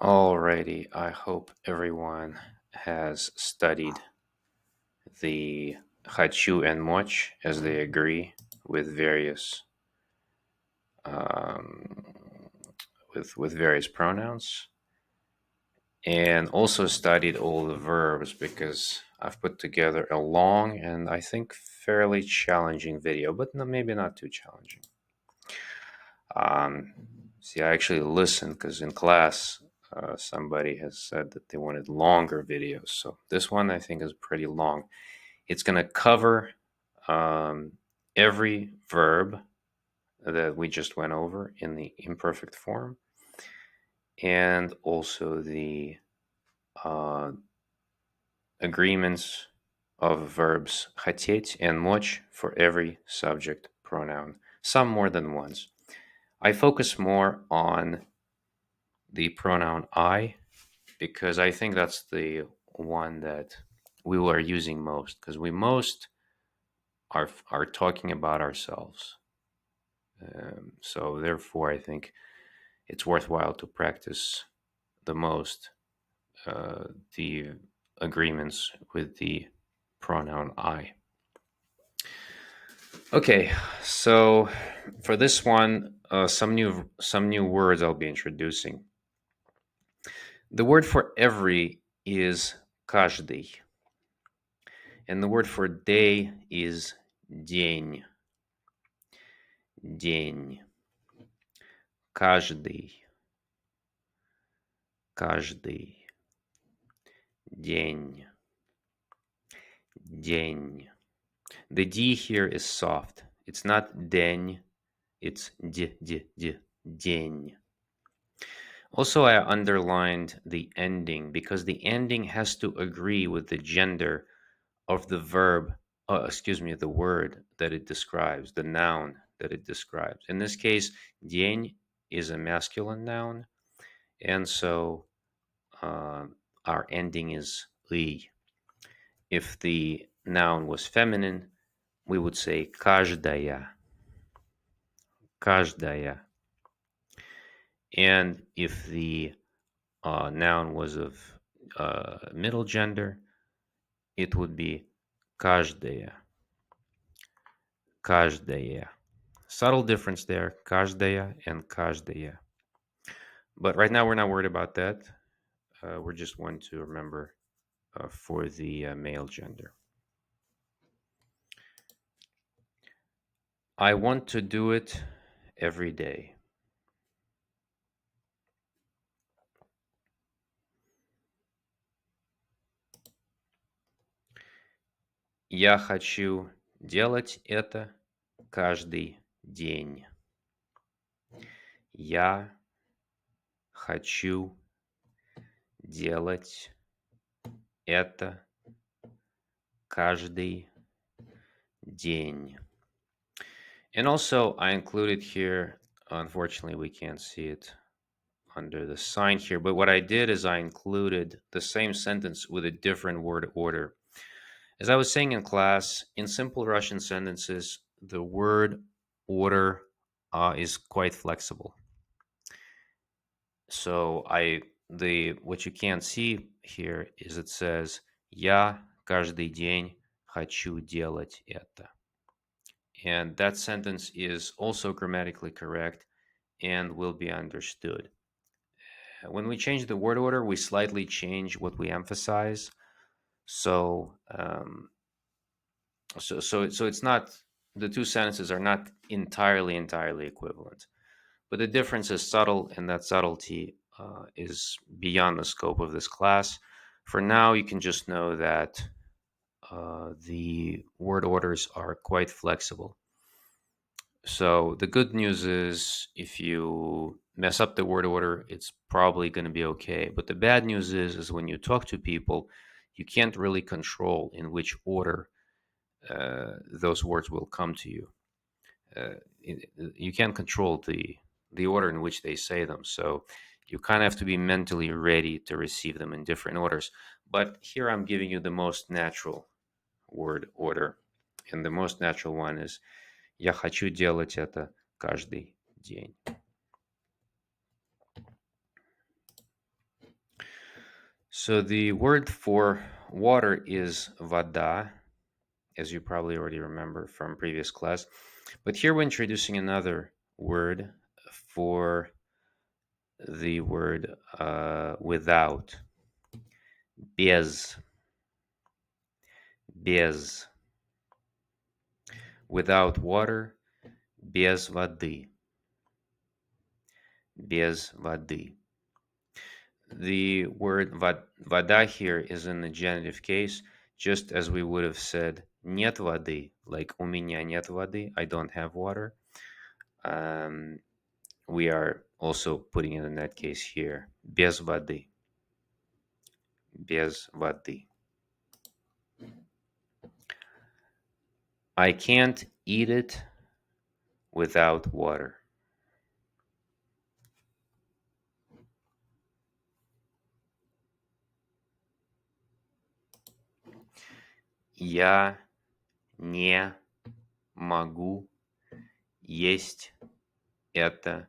Alrighty, I hope everyone has studied the хочу and moch as they agree with various um, with various pronouns, and also studied all the verbs because I've put together a long and I think fairly challenging video, but no, maybe not too challenging. Um, See, I actually listened because in class somebody has said that they wanted longer videos. So this one I think is pretty long. It's going to cover um, every verb that we just went over in the imperfect form and also the uh, agreements of verbs хотеть and moch for every subject pronoun, some more than once. I focus more on the pronoun I because I think that's the one that we are using most because we most are talking about ourselves. So therefore, I think it's worthwhile to practice the most uh, the agreements with the pronoun I. Okay, so for this one, some new words I'll be introducing. The word for every is каждый. And the word for day is день. День. Каждый. Каждый. День. День. The D here is soft. It's not день. It's d. День. Also, I underlined the ending because the ending has to agree with the gender of the verb, the word that it describes, the noun that it describes. In this case, день is a masculine noun, and so uh, our ending is ли. If the noun was feminine, we would say каждая, каждая. And if the noun was of middle gender, it would be каждая, каждая. Subtle difference there, каждая and каждая. But right now we're not worried about that. We're just one to remember for the male gender. I want to do it every day. Я хочу делать это каждый день. Я хочу делать это каждый день. And also, I included here, unfortunately, we can't see it under the sign here, but what I did is I included the same sentence with a different word order. As I was saying in class, in simple Russian sentences, the word order is quite flexible. So what you can't see here is it says "Я каждый день хочу делать это." And that sentence is also grammatically correct and will be understood. When we change the word order, we slightly change what we emphasize. So, so it's not, the two sentences are not entirely equivalent, but the difference is subtle, and that subtlety is beyond the scope of this class. For now, you can just know that the word orders are quite flexible. So the good news is if you mess up the word order, it's probably going to be okay. But the bad news is when you talk to people, you can't really control in which order those words will come to you. You can't control the order in which they say them. So you kind of have to be mentally ready to receive them in different orders. But here I'm giving you the most natural word order. And the most natural one is Я хочу делать это каждый день. So the word for water is vada, as you probably already remember from previous class. But here we're introducing another word for the word without. Без. Без. Without water, без воды. Без воды. The word вода here is in the genitive case, just as we would have said нет воды, like у меня нет воды, I don't have water. Um, we are also putting it in that case here, без воды. Без воды. I can't eat it without water. Я не могу есть это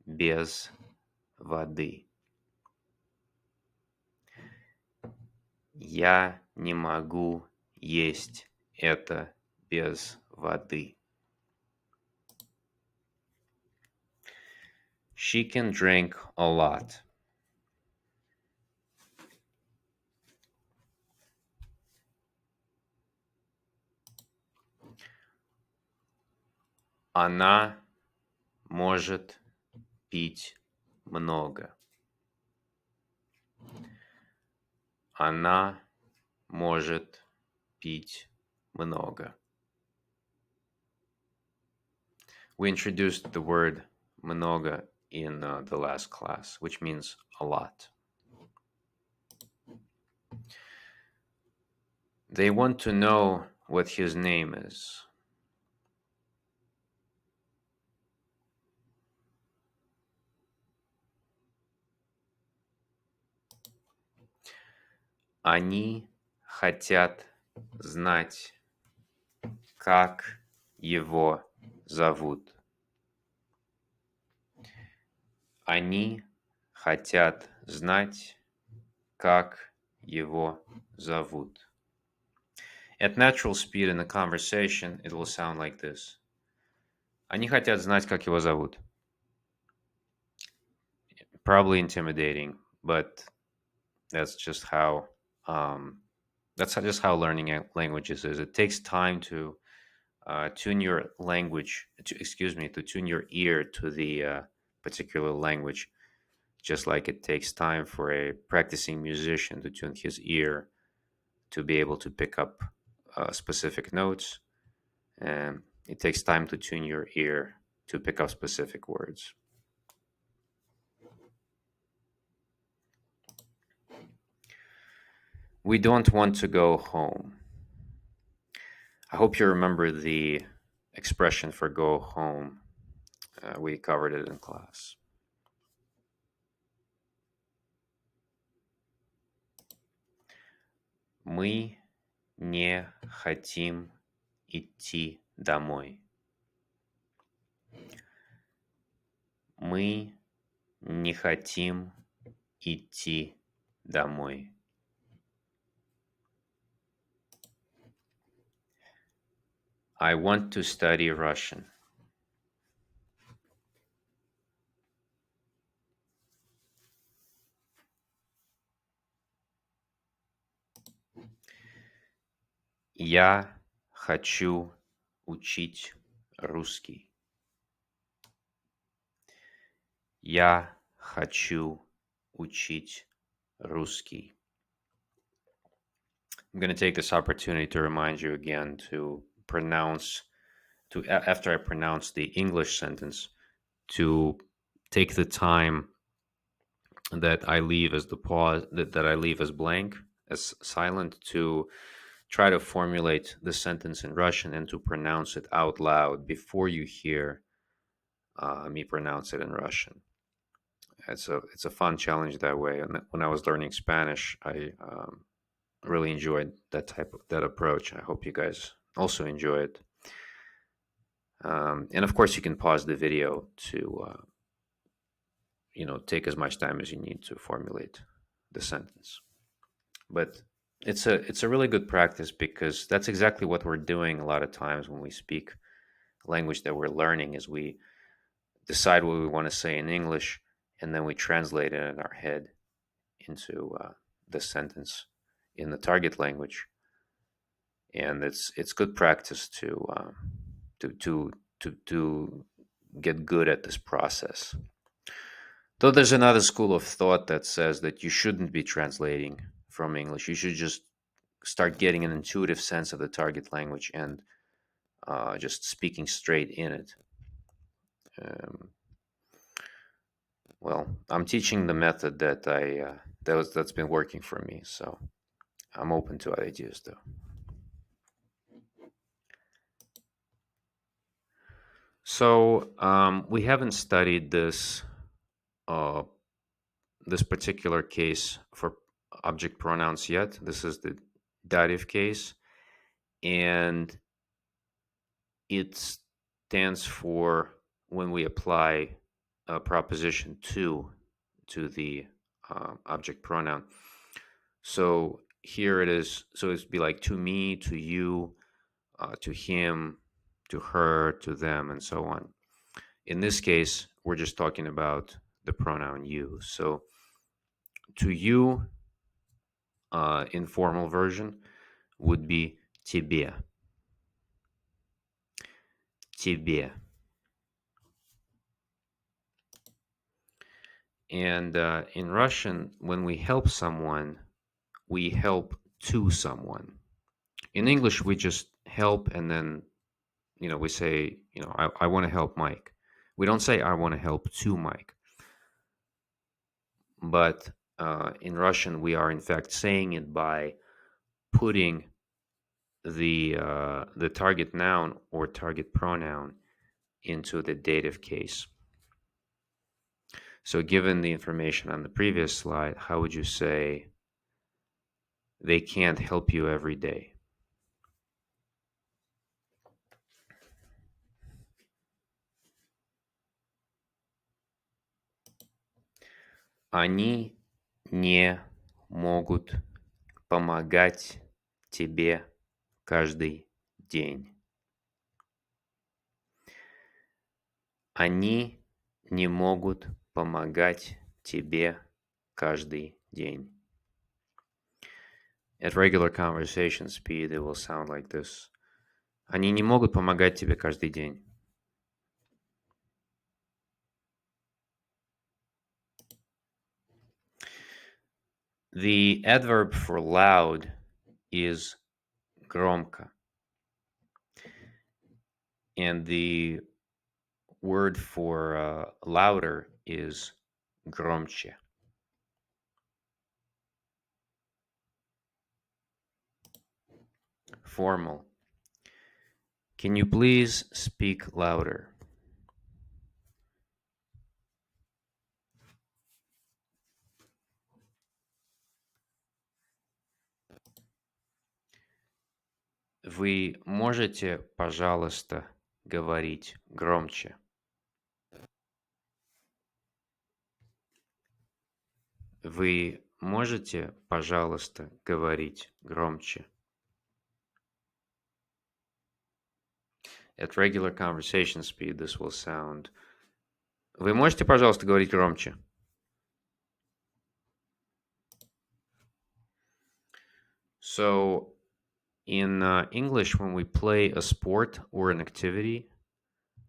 без воды. Я не могу есть это без воды. She can drink a lot. Она может пить много. Она может пить много. We introduced the word много in the last class, which means a lot. They want to know what his name is. Они хотят знать, как его зовут. Они хотят знать, как его зовут. At natural speed in a conversation, it will sound like this. Они хотят знать, как его зовут. Probably intimidating, but that's just how just how learning languages is. It takes time to tune your language, to tune your ear to the particular language, just like it takes time for a practicing musician to tune his ear to be able to pick up specific notes. And it takes time to tune your ear to pick up specific words. We don't want to go home. I hope you remember the expression for go home. We covered it in class. Мы не хотим идти домой. Мы не хотим идти домой. I want to study Russian. Я хочу учить русский. Я хочу учить русский. I'm going to take this opportunity to remind you again to after I pronounce the English sentence, to take the time that I leave as the pause, that I leave as blank, as silent, to try to formulate the sentence in Russian and to pronounce it out loud before you hear me pronounce it in Russian. It's a fun challenge that way. And when I was learning Spanish, I really enjoyed that approach. I hope you guys also enjoy it. And of course, you can pause the video to take as much time as you need to formulate the sentence. But it's a really good practice because that's exactly what we're doing a lot of times when we speak language that we're learning is we decide what we want to say in English and then we translate it in our head into the sentence in the target language, and it's good practice to to to get good at this process. Though there's another school of thought that says that you shouldn't be translating from English. You should just start getting an intuitive sense of the target language and just speaking straight in it. Um, well, I'm teaching the method that's been working for me, so I'm open to ideas though. So we haven't studied uh, this particular case for object pronouns yet. This is the dative case, and it stands for when we apply proposition to the object pronoun. So here it is. So it'd be like to me, to you, to him, to her, to them, and so on. In this case, we're just talking about the pronoun you. So to you, informal version would be тебе, тебе. And in Russian, when we help someone, we help to someone. In English, we just help and then, we say, I want to help Mike. We don't say, I want to help to Mike. But in Russian, we are in fact saying it by putting the target noun or target pronoun into the dative case. So given the information on the previous slide, how would you say they can't help you every day? Они не могут помогать тебе каждый день. Они не могут помогать тебе каждый день. At regular conversation speed, it will sound like this. Они не могут помогать тебе каждый день. The adverb for loud is громко. And the word for louder is громче. Formal. Can you please speak louder? Вы можете, пожалуйста, говорить громче? Вы можете, пожалуйста, говорить громче? At regular conversation speed, this will sound... Вы можете, пожалуйста, говорить громче? So, in English, when we play a sport or an activity,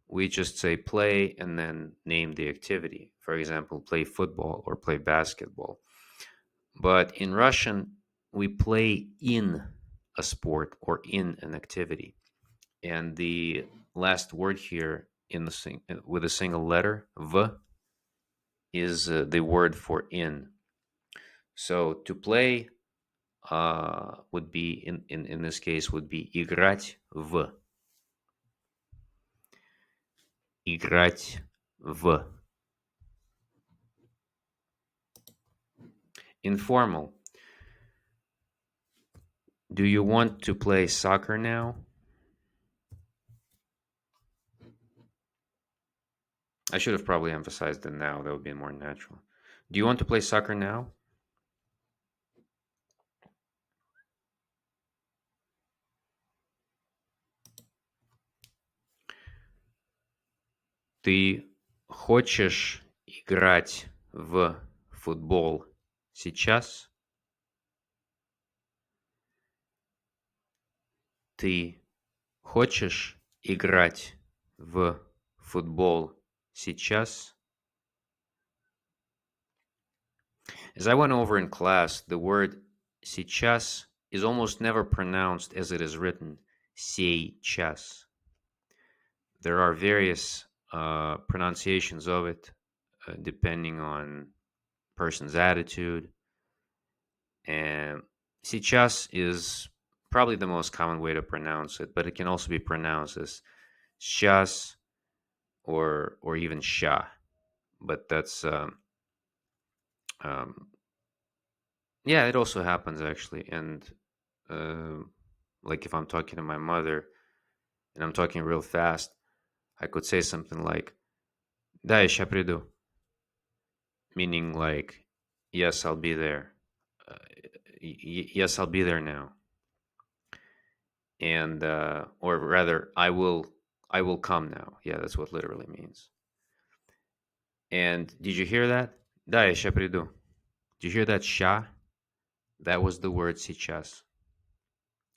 we just say play and then name the activity. For example, play football or play basketball. But in Russian, we play in a sport or in an activity. And the last word here with a single letter, v, is the word for in. So to play would be, in this case, would be играть в. Играть в. Informal. Do you want to play soccer now? I should have probably emphasized the now. That would be more natural. Do you want to play soccer now? Ты хочешь играть в футбол сейчас? Ты хочешь играть в футбол сейчас? As I went over in class, the word сейчас is almost never pronounced as it is written, сейчас. There are various pronunciations of it depending on person's attitude. And сейчас is probably the most common way to pronounce it, but it can also be pronounced as сейчас or even sha. But that's um, yeah, it also happens actually. And uh, like if I'm talking to my mother and I'm talking real fast, I could say something like "Да, я ща приду," meaning like yes, I'll be there. Uh, yes, I'll be there now. And or rather, I will come now. Yeah, that's what literally means. And did you hear that? Да, я ща приду. Did you hear that "ща"? That was the word сейчас.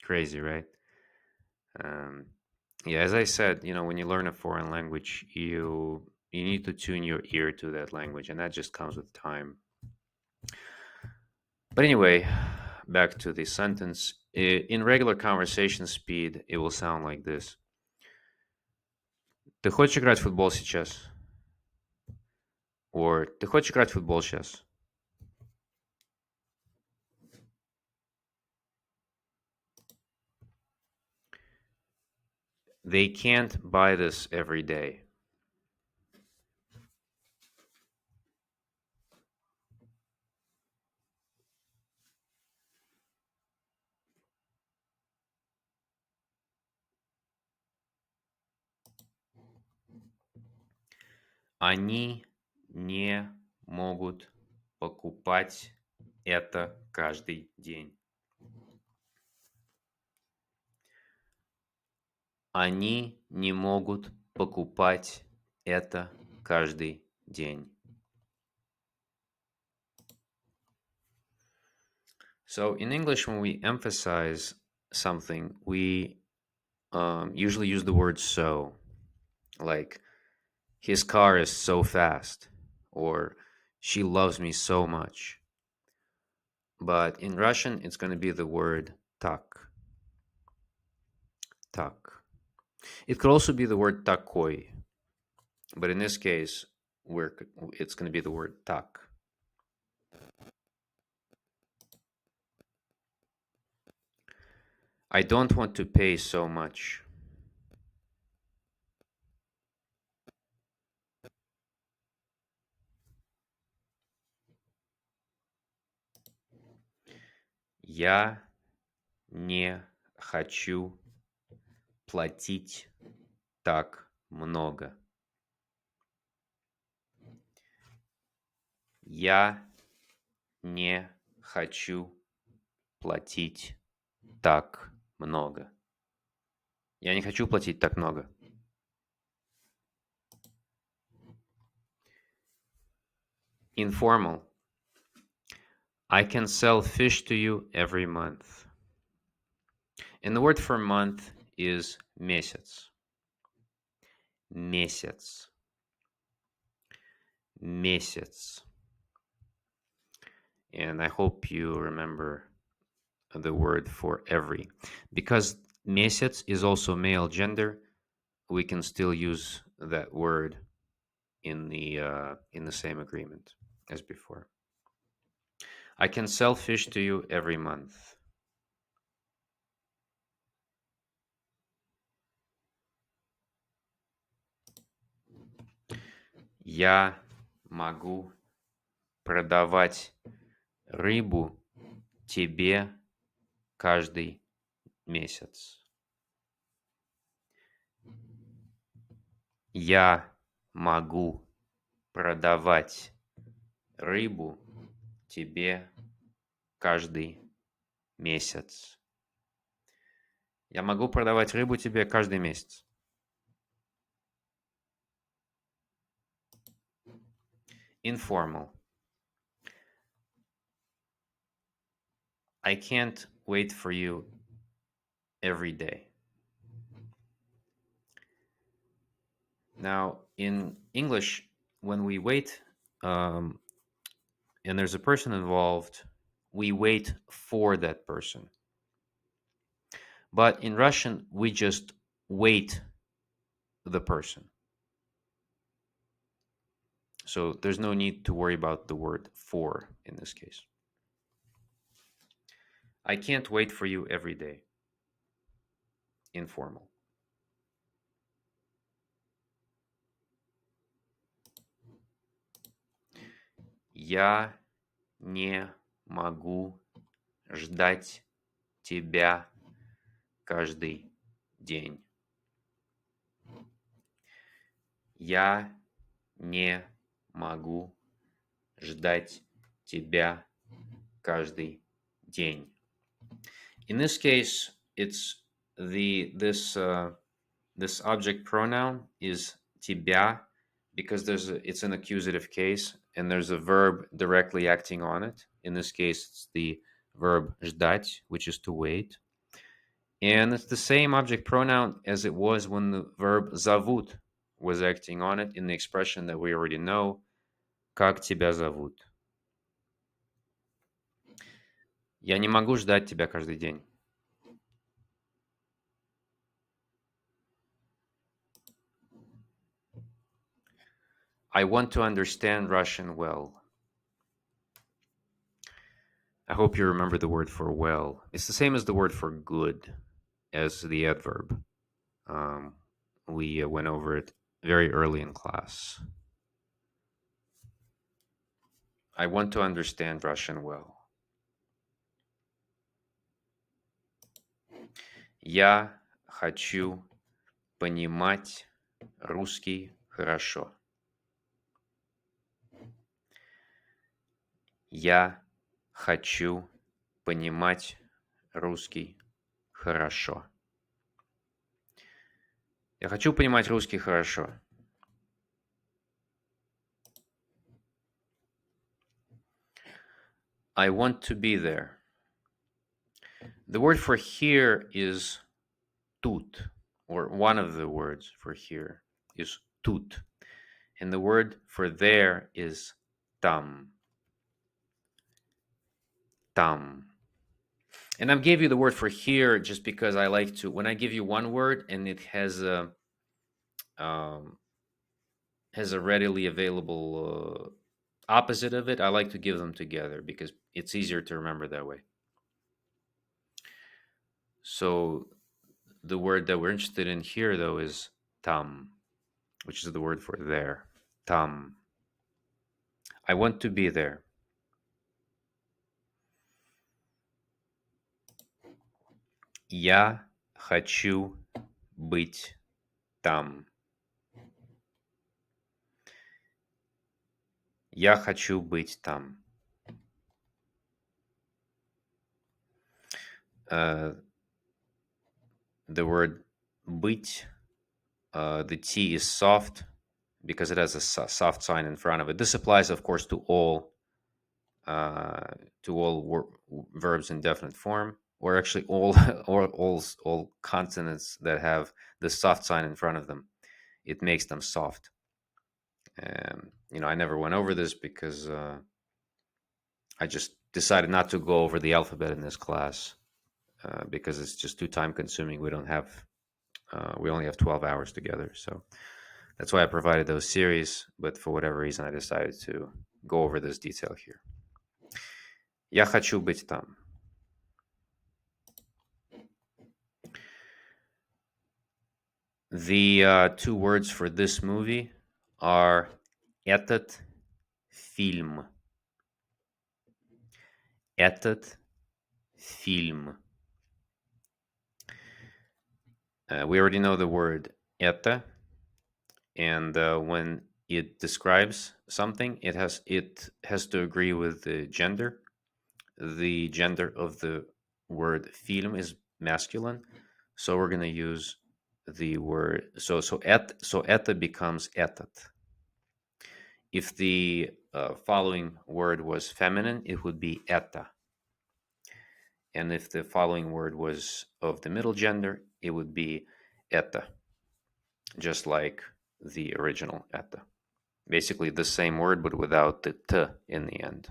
Crazy, right? Um, yeah, as I said, when you learn a foreign language, you need to tune your ear to that language, and that just comes with time. But anyway, back to the sentence. In regular conversation speed, it will sound like this. Ты хочешь играть в футбол сейчас? Or ты хочешь играть в футбол сейчас? They can't buy this every day. Они не могут покупать это каждый день. Они не могут покупать это каждый день. So in English, when we emphasize something, we usually use the word so, like his car is so fast, or she loves me so much. But in Russian, it's going to be the word tak. Tak. It could also be the word такой, but in this case, it's going to be the word tak. I don't want to pay so much. Я не хочу платить так много. Я не хочу платить так много. Я не хочу платить так много. Informal. I can sell fish to you every month. And the word for month is месяц. Месяц. Месяц. And I hope you remember the word for every. Because месяц is also male gender, we can still use that word in the same agreement as before. I can sell fish to you every month. Я могу продавать рыбу тебе каждый месяц. Я могу продавать рыбу тебе каждый месяц. Я могу продавать рыбу тебе каждый месяц. Informal. I can't wait for you every day. Now, in English, when we wait um, and there's a person involved, we wait for that person. But in Russian, we just wait the person. So there's no need to worry about the word for in this case. I can't wait for you every day. Informal. Я не могу ждать тебя каждый день. Я не могу ждать тебя каждый день. In this case, it's this object pronoun is тебя because it's an accusative case and there's a verb directly acting on it. In this case, it's the verb ждать, which is to wait. And it's the same object pronoun as it was when the verb зовут was acting on it in the expression that we already know, как тебя зовут. Я не могу ждать тебя каждый день. I want to understand Russian well. I hope you remember the word for well. It's the same as the word for good, as the adverb. We went over it very early in class. I want to understand Russian well. Я хочу понимать русский хорошо. Я хочу понимать русский хорошо. Я хочу понимать русский хорошо. I want to be there. The word for here is тут, or one of the words for here is тут. And the word for there is там. Там. And I gave you the word for here just because I like to, when I give you one word and it has a readily available opposite of it, I like to give them together because it's easier to remember that way. So the word that we're interested in here, though, is tam, which is the word for there. Tam. I want to be there. Я хочу быть там. Я хочу быть там. The word быть, the T is soft because it has a soft sign in front of it. This applies, of course, to all verbs in definite form, or actually all all consonants that have the soft sign in front of them. It makes them soft. I never went over this because I just decided not to go over the alphabet in this class because it's just too time consuming. We only have 12 hours together, so that's why I provided those series. But for whatever reason, I decided to go over this detail here. Я хочу быть там. The two words for this movie are этот фильм. Этот фильм. We already know the word это, and when it describes something, it has to agree with the gender. The gender of the word film is masculine, so we're going to use the word so это becomes этот. If the following word was feminine, it would be это. And if the following word was of the middle gender, it would be это, just like the original это. Basically the same word, but without the t in the end.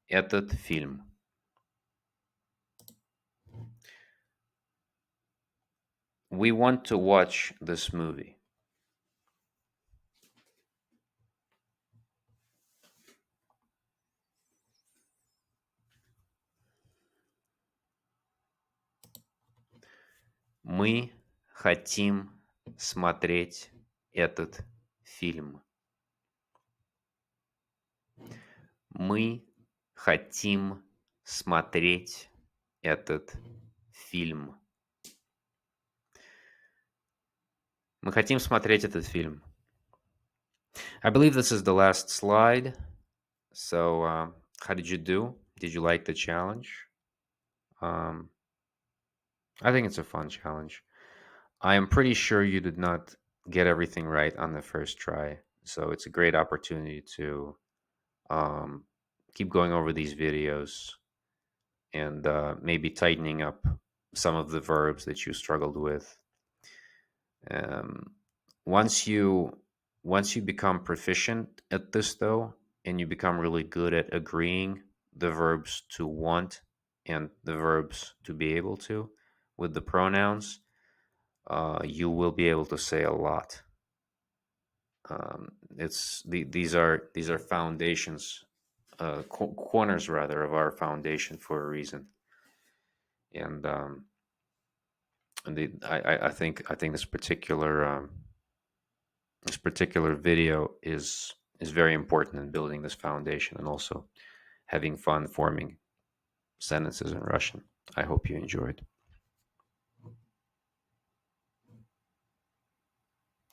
Этот фильм. We want to watch this movie. Мы хотим смотреть этот фильм. Мы хотим смотреть этот фильм. Мы хотим смотреть этот фильм. I believe this is the last slide. So, how did you do? Did you like the challenge? Um, I think it's a fun challenge. I am pretty sure you did not get everything right on the first try. So, it's a great opportunity to um, keep going over these videos and maybe tightening up some of the verbs that you struggled with. Um, once you once you become proficient at this, though, and you become really good at agreeing the verbs to want and the verbs to be able to with the pronouns, you will be able to say a lot. These are foundations, corners rather, of our foundation for a reason. And I think this particular video is very important in building this foundation and also having fun forming sentences in Russian. I hope you enjoyed.